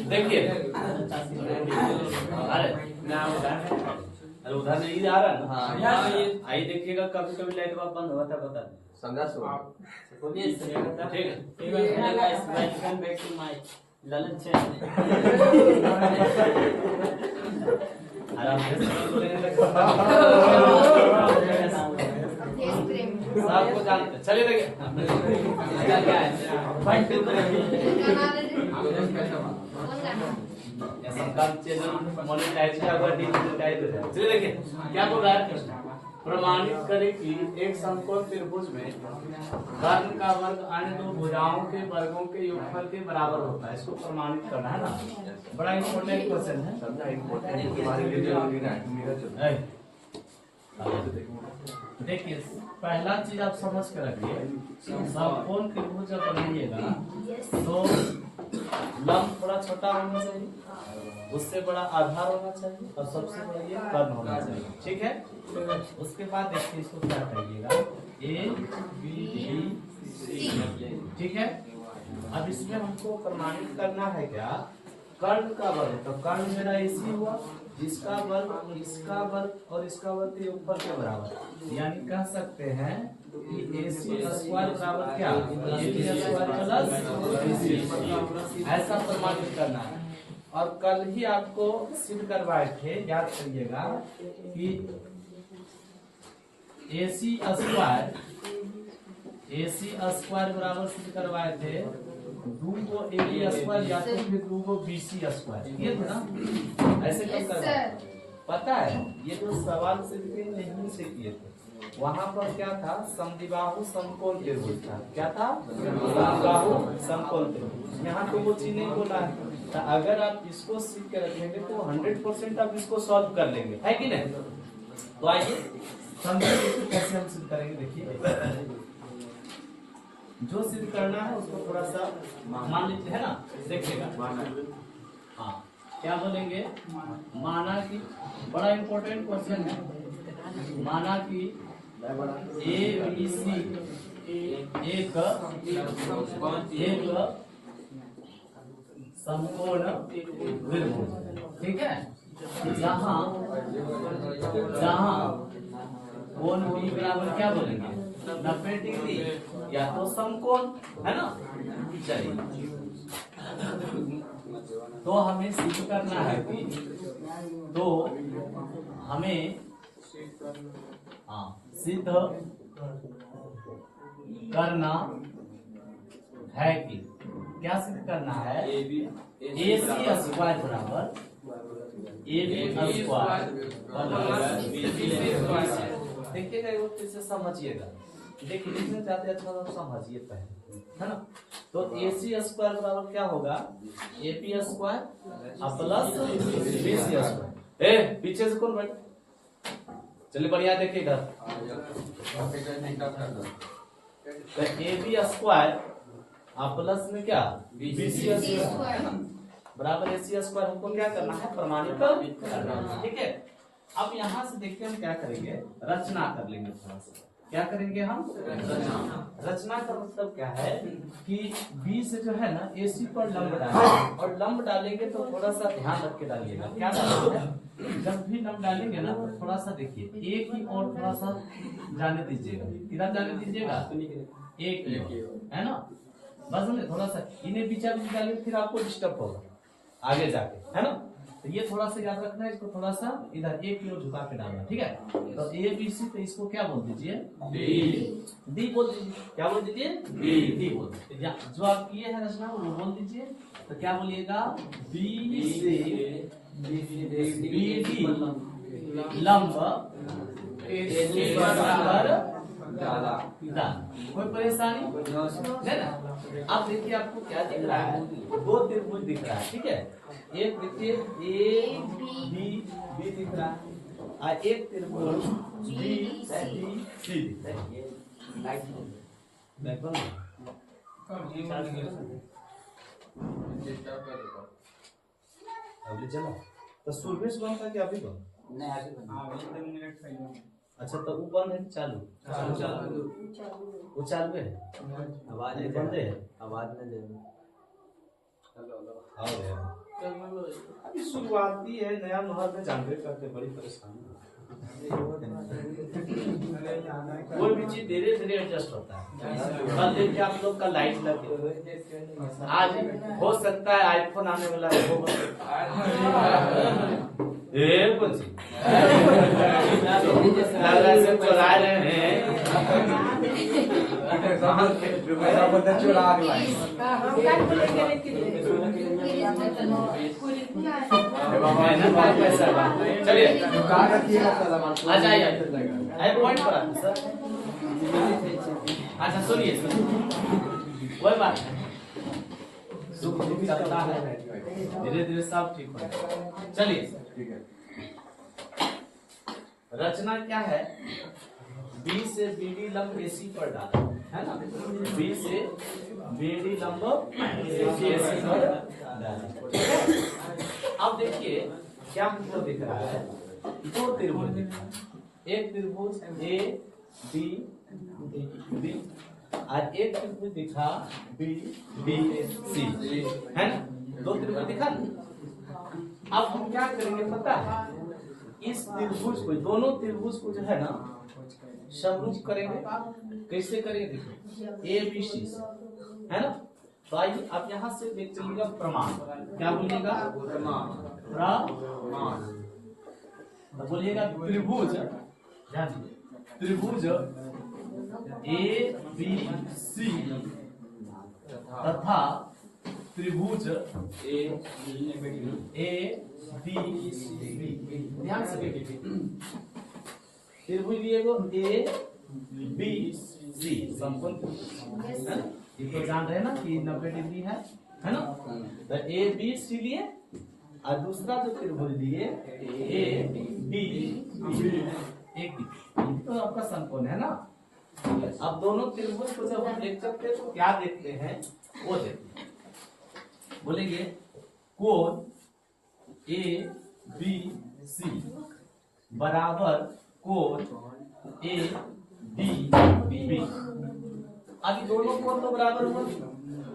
देखिए अरे उधर नहीं आ रहा ना। आई देखिएगा कभी कभी लाइट बंद हुआ था बता समझा सो ठीक है ललन से आराम से आपको जानते चलिए देखिए क्या है चैनल मोनेटाइज का हुआ डिमोनेटाइज हो जाए। चलिए देखिए क्या बोल रहा है प्रमाणित करें कि एक समकोण त्रिभुज में कर्ण का वर्ग अन्य दो भुजाओं के वर्गों के योगफल के बराबर होता है। इसको प्रमाणित करना है ना, बड़ा इम्पोर्टेंट क्वेश्चन है। देखिए पहला चीज आप समझ कर रखिए, समकोण त्रिभुज जब बनाइएगा तो लंब थोड़ा छोटा होना चाहिए, उससे बड़ा आधार होना चाहिए और सबसे बड़ा ये कर्ण होना चाहिए। ठीक है, उसके बाद देखिए इसको क्या कहिएगा A B D C। ठीक है, अब इसमें हमको प्रमाणित करना है क्या कर्ण का वर्ग। तो कर्ण मेरा AC हुआ, इसका वर्ग और इसका वर्ग के योगफल के बराबर, यानी कह सकते हैं कि AC स्क्वायर बराबर क्या AB स्क्वायर प्लस BC। ऐसा प्रमाणित करना है। और कल ही आपको सिद्ध करवाए थे, याद करिएगा कि AC स्क्वायर बराबर सिद्ध करवाए थे 2 AB स्क्वायर या तो फिर 2 BC स्क्वायर, ये थे ना। ऐसे कब करवाए पता है, ये तो सवाल सिद्ध नहीं से किए थे। वहां पर क्या था समद्विबाहु समकोण त्रिभुज था। क्या था समद्विबाहु समकोण त्रिभुज। यहाँ तो वो चीज नहीं बोला है। तो अगर आप इसको सीख के रखेंगे तो 100% आप इसको सॉल्व कर लेंगे, है कि नहीं। तो आइए समझिए कैसे हम सिद्ध करेंगे। देखिए जो सिद्ध करना है उसको थोड़ा सा मान लीजिए, है ना। देखिएगा हाँ क्या बोलेंगे, माना कि बड़ा इंपॉर्टेंट क्वेश्चन है। माना कि ABC एक समकोण त्रिभुज, ठीक है, जहाँ कोण B बराबर क्या बोलेंगे 90 डिग्री, या तो समकोण, है ना। चलिए तो हमें सिद्ध करना है कि तो हमें सिद्ध करना है कि क्या सिद्ध करना है AC स्क्वायर बराबर AB स्क्वायर। देखिएगा एक बार से समझिएगा, देखिए लिखना चाहते हैं अच्छा समझिए पहले, है ना। तो AC स्क्वायर बराबर क्या होगा AB square plus BC square. पीछे से कौन बैठा, चलिए बढ़िया देखिएगा। तो AB स्क्वायर प्लस में क्या BC स्क्वायर बराबर AC स्क्वायर हमको क्या करना है प्रमाणित करना है। ठीक है, अब यहाँ से देखिए हम क्या करेंगे, रचना कर लेंगे थोड़ा सा। क्या करेंगे हम रचना का मतलब क्या है कि B से जो है ना AC पर लंब डालेंगे, और लंब डालेंगे तो थोड़ा सा ध्यान रख के डालिएगा। क्या डालेंगे, जब भी लंब डालेंगे ना तो थोड़ा सा देखिए एक ही और थोड़ा सा जाने दीजिएगा। किधर जाने दीजिएगा, एक ही, है ना। बस में थोड़ा सा इन्हें बीच में डालेंगे फिर आपको डिस्टर्ब होगा आगे जाके, है ना। तो ये थोड़ा सा याद रखना है, इसको थोड़ा सा इधर एक की ओर झुका के डालना। ठीक है, तो ABC तो इसको क्या बोल दीजिए D बोल दीजिए। क्या बोल दीजिए D बोल दीजिए। जो आप किए हैं रचना वो बोल दीजिए। तो क्या बोलिएगा B से BD लंब AC बराबर कोई परेशानी है ना। अब देखिए आपको क्या दिख रहा है, दो त्रिभुज दिख रहा है। ठीक है, एक देखिए AB दिख रहा है और एक त्रिभुज BC दिख रहा है। चलो तो सूर्येश बन का क्या अभी बन नहीं आगे अच्छा, तो वो बंद है चालू वो चालू है, आवाज नहीं बंद है, आवाज नहीं दे अभी शुरुआती है, नया महल में जानते करते बड़ी परेशानी। कोई भी चीज धीरे धीरे एडजस्ट होता है। कल देखिए आप लोग का लाइट लगे, आज हो सकता है आईफोन आने वाला है, कौन सी चुरा रहे हैं चलिए आ जाइए पॉइंट पर आते सर। अच्छा सुनिए वही बात है, सुख दुख चलता है, धीरे धीरे सब ठीक हो। चलिए रचना क्या है, बी से बीडी लंब एसी पर डाला है ना, बी से बीडी लंब एसी पर डाला। अब देखिए क्या हमको दिख रहा है, दो त्रिभुज दिख रहा है, एक त्रिभुज ए बी बी और एक त्रिभुज दिखा बी डी सी है ना, दो त्रिभुज दिखा। अब हम क्या करेंगे पता है, इस त्रिभुज को, दोनों त्रिभुज को जो है ना समरूप करेंगे। कैसे करेंगे देखिए, ए बी सी है ना, तो आइए आप यहाँ से देख चलिएगा प्रमाण, क्या बोलिएगा प्रमाण, तो बोलिएगा त्रिभुज, त्रिभुज ए बी सी तथा त्रिभुज ए बी सी, ध्यान से देखिए त्रिभुज लिए गो ए बी सी समकोण है ना, इसको जान रहे हैं ना कि 90 डिग्री है ना, तो ए बी सी लिए और दूसरा जो त्रिभुज लिए ए बी एक तो आपका समकोण है ना। अब दोनों त्रिभुज को जब हम देख सकते हैं तो क्या देखते हैं, वो देखते हैं, बोलेंगे कोण ए बी सी बराबर कोण ए डी बी। अभी दोनों कोण तो बराबर हुआ,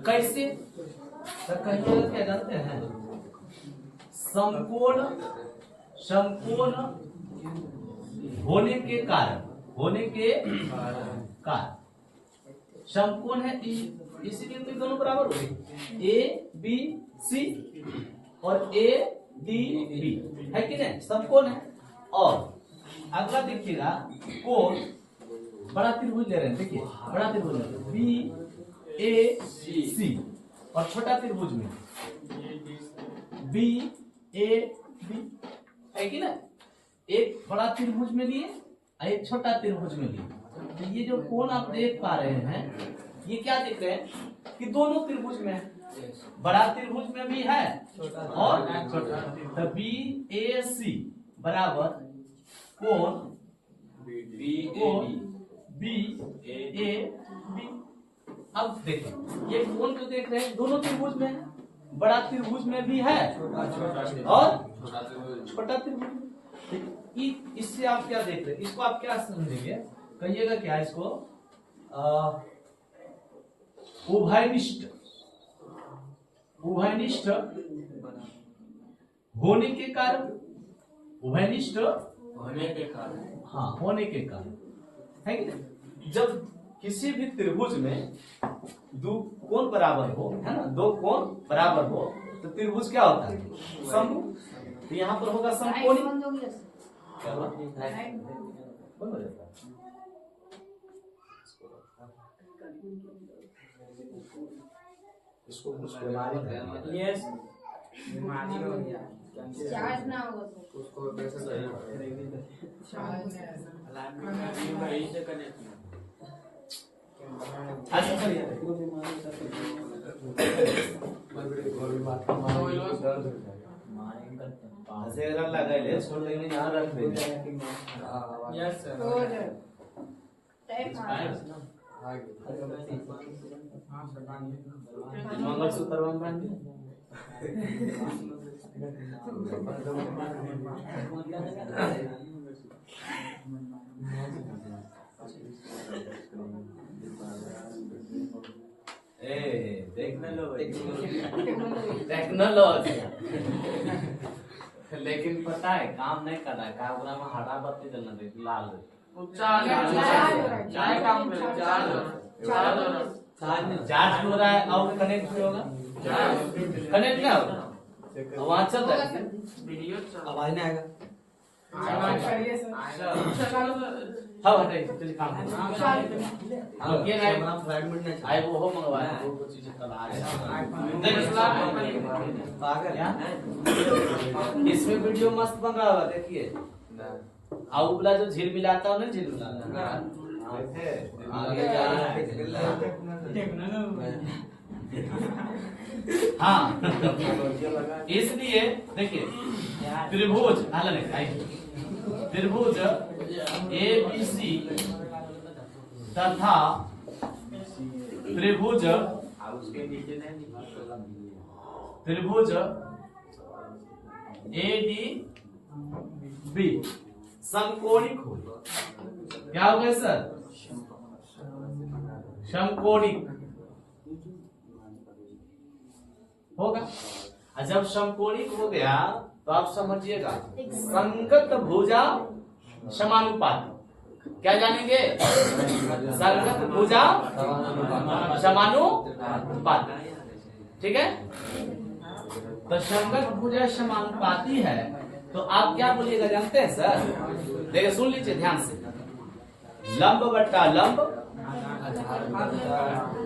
कैसे तो कहिएगा क्या जानते हैं, समकोण समकोण होने के कारण, होने के कारण समकोण है, इसीलिए तो दोनों बराबर हो गए, ए बी सी और ए डी बी है कि नहीं, समकोण है। और अगला देखिएगा कोण, बड़ा त्रिभुज ले रहे हैं, देखिए बड़ा त्रिभुज बी ए सी और छोटा त्रिभुज में बी ए बी है कि ना, एक बड़ा त्रिभुज में लिए और एक छोटा त्रिभुज में लिए, तो ये जो कोण आप देख पा रहे हैं, ये क्या दिख रहे हैं कि दोनों त्रिभुज में है, बड़ा त्रिभुज में भी है और छोटा, तो बी ए सी बराबर कोण बी ए बी। अब देखिए ये कोण जो देख रहे हैं दोनों त्रिभुज में है, बड़ा त्रिभुज में भी है और छोटा त्रिभुज। इससे आप क्या देख रहे हैं, इसको आप क्या समझेंगे, कहिएगा क्या इसको, उभयनिष्ठ, उभयनिष्ठ होने के कारण, उभयनिष्ठ होने के कारण, हाँ होने के कारण है कि नहीं। जब किसी भी त्रिभुज में दो कोण बराबर हो, है ना, दो कोण बराबर हो तो त्रिभुज क्या होता है, समकोण। तो यहाँ पर होगा समकोणी, क्या हुआ बंद हो जाता है, इसको यस बीमारी हो गया, चार्ज ना होगा तो उसको कैसे चार्ज में से कनेक्ट। अच्छा चलिए पास अगर लगा ले छोड़ देंगे, यहाँ रख देंगे। यस सर मंगलसूत्र बांध दिए टेक्नोलॉजी। लेकिन पता है काम नहीं कर रहा है, काबरा में हरा बत्ती जलना दे, लाल चार्ज हो रहा है और कनेक्ट भी होगा, कनेक्ट क्या होगा वहाँ चल रहा है वीडियो, आवाज नहीं आएगा। हाँ हटे चलिए काम ये आए वो हो मंगवाया वो चीजें कल आ रहे हैं। इसमें वीडियो मस्त बन रहा होगा देखिए। आउला जो झील मिलाता हो ना, झील मिलाता आगे जा रहा है। हाँ इसलिए देखिए त्रिभुज त्रिभुज ABC तथा त्रिभुज ADB समकोणिक हो। क्या हो गया सर? समकोणिक होगा। जब समकोणिक हो गया तो आप समझिएगा संगत भुजा समानुपाती। क्या जानेंगे? संगत भुजा समानुपाती, ठीक है। तो संगत भुजा समानुपाती है तो आप क्या बोलिएगा जानते हैं सर? देखिए सुन लीजिए ध्यान से, लंब बट्टा लंब,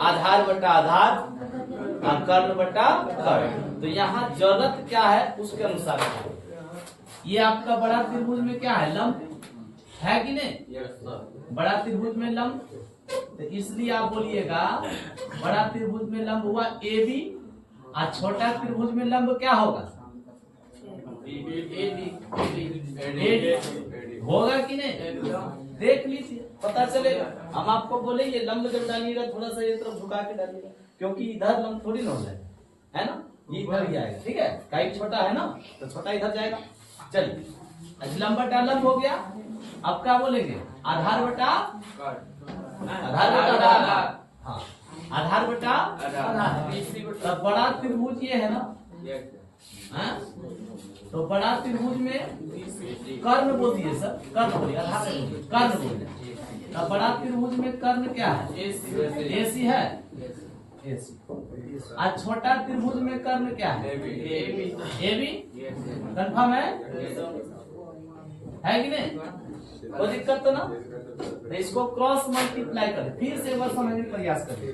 आधार बट्टा आधार, कर्ण बट्टा कर्ण। तो यहाँ जरूरत क्या है उसके अनुसार ये आपका बड़ा त्रिभुज में क्या है? लंब है कि नहीं? बड़ा त्रिभुज में लंब, तो इसलिए आप बोलिएगा बड़ा त्रिभुज में लंब हुआ AB और छोटा त्रिभुज में लंब क्या होगा? होगा कि नहीं? देख लीजिए पता चलेगा। हम आपको बोले ये लंब जब डालिएगा थोड़ा सा ये तरफ झुका के डालिएगा, क्योंकि इधर लंब थोड़ी ना हो जाएगा, है ना, ये इधर ही आएगा, ठीक है। काई छोटा है ना तो छोटा इधर जाएगा। चलिए लंब बटा लंब हो गया। अब क्या बोलेंगे? आधार बटा आधार, हाँ आधार बटा। तब बड़ा त्रिभुज ये है ना, तो बड़ा त्रिभुज में कर्ण बोलिए सर, कर्ण बोलिए, आधार कर्ण बोलिए। तब बड़ा त्रिभुज में कर्ण क्या है? AC है, AC। और छोटा त्रिभुज में कर्ण क्या है? AB। कंफर्म है कि नहीं? कोई दिक्कत तो ना? तो इसको क्रॉस मल्टीप्लाई करें, फिर से एक बार समझने का प्रयास करें।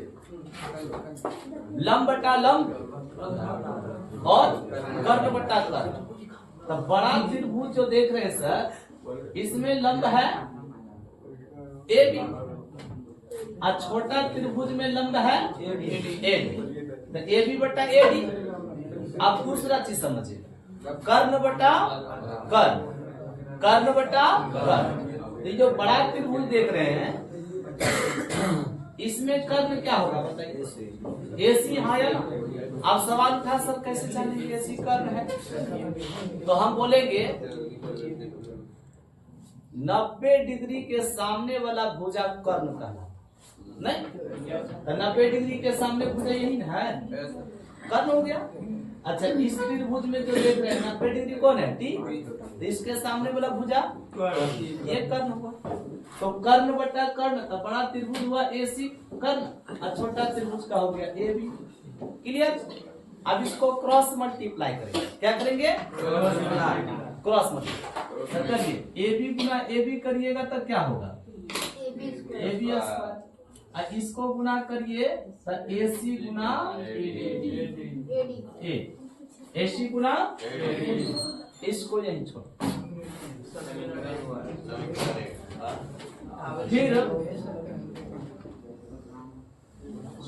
लंब बटा लंब और कर्ण बटा कर्ण। तो बड़ा त्रिभुज जो देख रहे हैं सर, इसमें लंब है AB और छोटा त्रिभुज में लंब है AD। तो AB बटा AD। आप दूसरा चीज समझिए, कर्ण बटा कर्ण, कर्ण बटा कर्ण। ये जो बड़ा त्रिभुज देख रहे हैं इसमें कर्ण क्या होगा बताइए? AC। हाँ या ना? आप सवाल उठा सर कैसे जानेंगे AC कर्ण है? तो हम बोलेंगे 90 डिग्री के सामने वाला भुजा कर्ण कहलाता नहीं। तो 90 डिग्री के सामने भुजा यही ना है, कर्ण हो गया। अच्छा इस त्रिभुज में जो देख रहे हैं 90 डिग्री कौन है? T। तो इसके सामने वाला भुजा ये कर्ण हुआ। तो कर्ण बटा कर्ण, तो बड़ा त्रिभुज हुआ AC कर्ण और छोटा त्रिभुज का हो गया AB। क्लियर? अब इसको क्रॉस मल्टीप्लाई करेंगे। क्या करेंगे? क्रॉस मल्टीप्लाई करिए। AB गुना AB करिएगा तो क्या होगा? AB square. इसको गुना करिए तो AC गुना AC गुना, इसको यही छोड़। फिर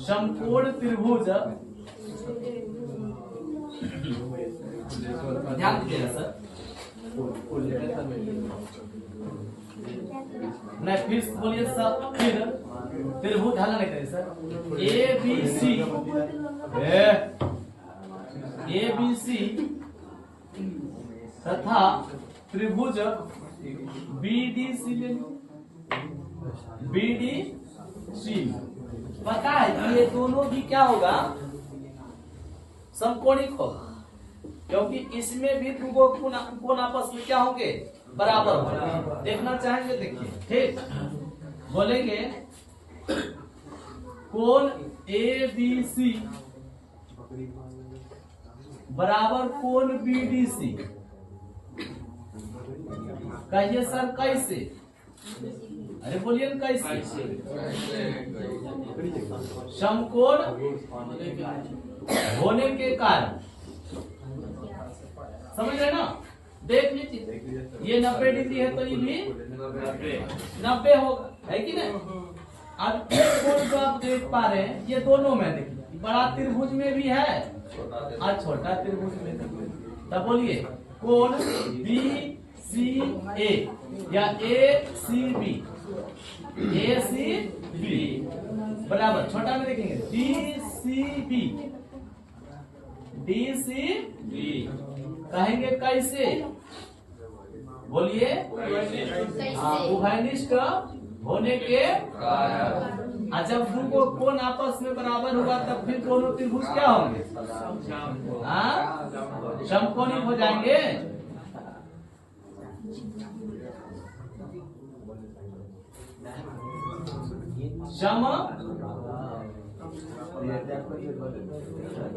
समकोण त्रिभुज, ध्यान दीजिएगा सर, नहीं फिर बोलिए सर। फिर त्रिभुज ढाला नहीं करिए सर। ABC तथा त्रिभुज BDC ले लो, BDC पता है कि ये दोनों भी क्या होगा, समकोणिक होगा, क्योंकि इसमें भी दो कोण आपस में क्या होंगे, बराबर होंगे। देखना चाहेंगे, देखिए ठीक, बोलेंगे कोण ABC बराबर कोण BDC। कहिए सर कैसे? अरे बोलिए कैसे? समकोण होने के कारण, समझ रहे ना? देख लीजिए, ये 90 डिग्री है तो ये भी 90 होगा, है कि नहीं? अब एक कोण जो आप देख पा रहे हैं, ये दोनों में देखिए, बड़ा त्रिभुज में भी है और छोटा त्रिभुज में भी। तब बोलिए कोण BCA या ACB बराबर, छोटा में देखेंगे DCB कहेंगे कैसे? बोलिए उभयनिष्ठ होने के कारण। जब दो कोण आपस में बराबर होगा तब फिर दोनों त्रिभुज क्या होंगे, समकोणिक हो जाएंगे। सम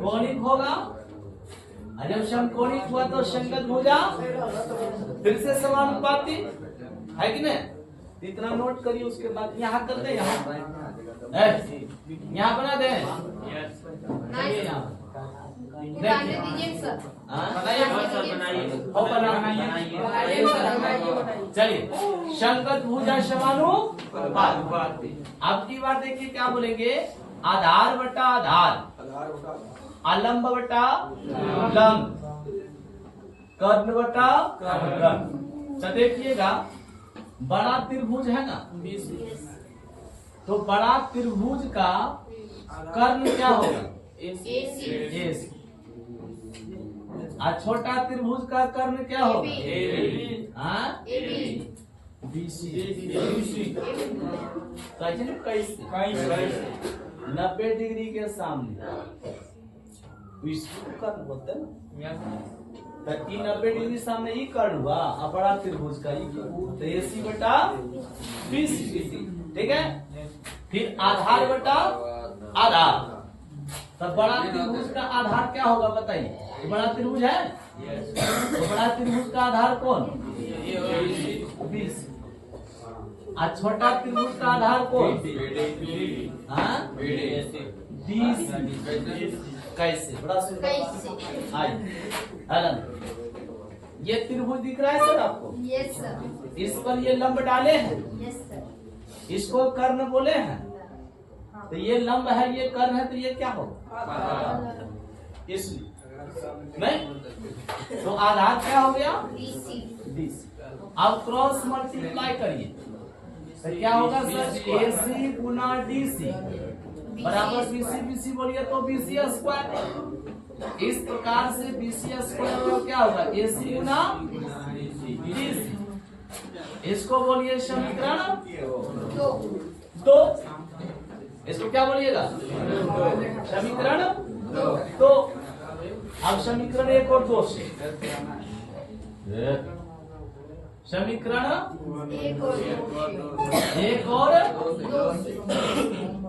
कोणिक होगा, और जब समकोणिक हुआ तो संगत भुजा फिर से समानुपाती, है कि नहीं? इतना नोट करिए, उसके बाद यहाँ करते हैं, यहाँ बना दे, चलिए संगत भुजा समानुपाती। अब की बात देखिए क्या बोलेंगे, आधार बटा आधार, अलंब बटा लंब, कर्ण बटा कर्ण। तो देखिएगा बड़ा त्रिभुज है ना, तो बड़ा त्रिभुज का कर्ण क्या होगा, AC। और छोटा त्रिभुज का कर्ण क्या होगा, BC। कैसे 90 डिग्री के सामने कर्ण बोलते हैं ना, 90 डिग्री सामने ये कर्ण हुआ, और बड़ा त्रिभुज का AC बटा BC, ठीक है। फिर आधार बटा आधार, तब बड़ा त्रिभुज का आधार क्या होगा बताइए, बड़ा त्रिभुज है, तो बड़ा त्रिभुज का आधार कौन, BC। और छोटा त्रिभुज का आधार कौन, BC। कैसे? बड़ा सुंदर। ये त्रिभुज दिख रहा है सर आपको? Yes sir. इस पर ये लंब डाले हैं? Yes sir. इसको कर्ण बोले हैं, तो ये लंब है, ये कर्ण है, तो ये क्या होगा, इसलिए नहीं, तो आधार क्या हो गया, BC। अब क्रॉस मल्टीप्लाई करिए, तो क्या होगा सर, AC गुना DC बराबर BC बोलिए तो BC स्क्वायर। इस प्रकार से BC स्क्वायर क्या होगा, AC गुना BC। इसको बोलिए समीकरण 2। इसको क्या बोलिएगा, समीकरण 2। अब समीकरण 1 और 2 से, समीकरण 1 और 2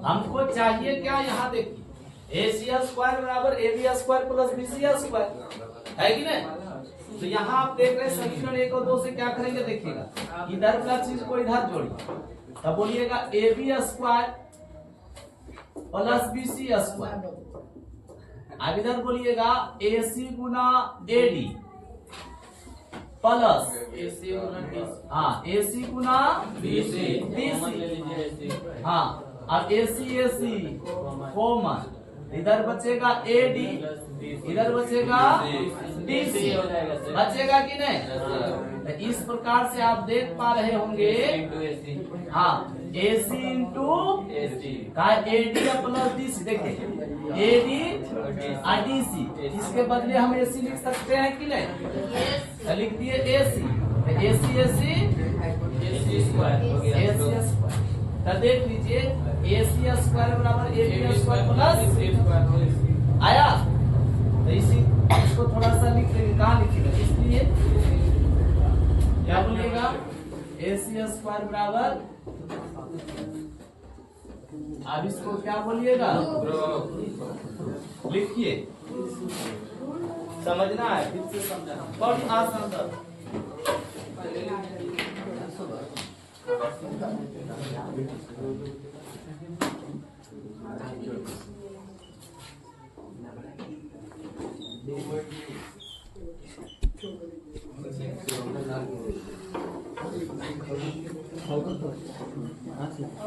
हमको चाहिए क्या, यहाँ देखिए AC स्क्वायर बराबर AB square plus BC square, है कि नहीं? तो यहाँ आप देख रहे हैं समीकरण 1 और 2 से क्या करेंगे, देखिएगा इधर का चीज को इधर जोड़िए, तब बोलिएगा AB square plus BC square. अब इधर बोलिएगा AC गुना AD प्लस AC गुना BC। हाँ, अब AC कॉमन, इधर बचेगा AD, इधर बचेगा DC, बचेगा कि नहीं? तो इस प्रकार से आप देख पा रहे होंगे, हाँ AC into AD plus DC। देखिए AD और DC, इसके बदले हम AC लिख सकते हैं कि नहीं, तो लिख दिए AC, AC AC स्क्वायर। तो देख लीजिए AC स्क्वायर बराबर AB स्क्वायर प्लस आया। तो इसी इसको थोड़ा सा लिख लेंगे, कहाँ लिखेगा, इसलिए क्या बोलिएगा AC स्क्वायर बराबर, अब इसको क्या बोलिएगा, लिखिए, समझना है, फिर से समझना, बहुत आसान था। Oh,